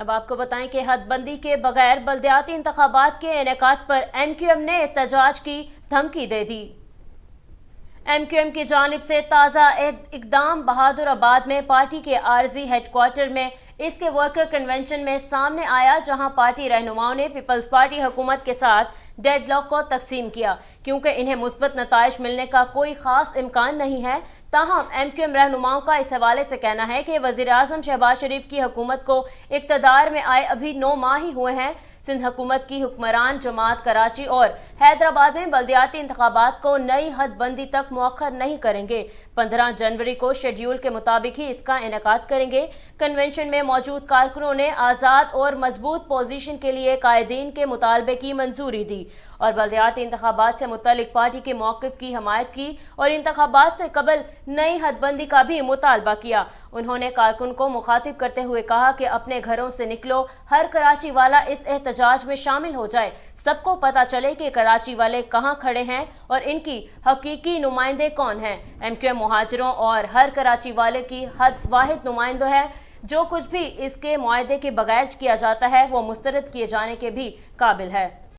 अब आपको बताएं कि हदबंदी के बगैर बल्दियाती इंतखाबात के इनेकाद पर MQM ने एहतजाज की धमकी दे दी। MQM की जानिब से ताज़ा इकदाम बहादुराबाद में पार्टी के आरजी हेडक्वार्टर में इसके वर्कर कन्वेंशन में सामने आया, जहां पार्टी रहनुमाओं ने पीपल्स पार्टी हुकूमत के साथ डेडलॉक को तकसीम किया क्योंकि इन्हें मुस्बत नताइज मिलने का कोई खास इम्कान नहीं है। ताहम MQM रहनुमाओं का इस हवाले से कहना है कि वज़ीर आज़म शहबाज शरीफ की हुकूमत को इक़्तिदार में आए अभी 9 माह ही हुए हैं। सिंध हुकूमत की हुक्मरान जमात कराची और हैदराबाद में बल्दियाती इंतखाबात को नई हदबंदी तक मुअख्खर नहीं करेंगे। 15 जनवरी को शेड्यूल के मुताबिक ही इसका इनेकाद करेंगे। कन्वेंशन में मौजूद कारकुनों ने आज़ाद और मजबूत पोजीशन के लिए कायदीन के मुतालबे की मंजूरी दी और बल्दियाती इंतखाबात से मुतल्लिक पार्टी के मौक़िफ़ की हमायत की और इंतखाबात से कबल नई हदबंदी का भी मुतालबा किया। उन्होंने कारकुन को मुखातिब करते हुए कहा कि अपने घरों से निकलो, हर कराची वाला इस एहतजाज में शामिल हो जाए, सबको पता चले कि कराची वाले कहाँ खड़े हैं और इनकी हकीकी नुमाइंदे कौन हैं। MQM मुहाजिरों और हर कराची वाले की वाहिद नुमाइंदा है। जो कुछ भी इसके मुआहदे के बगैर किया जाता है वो मुस्तरद किए जाने के भी काबिल है।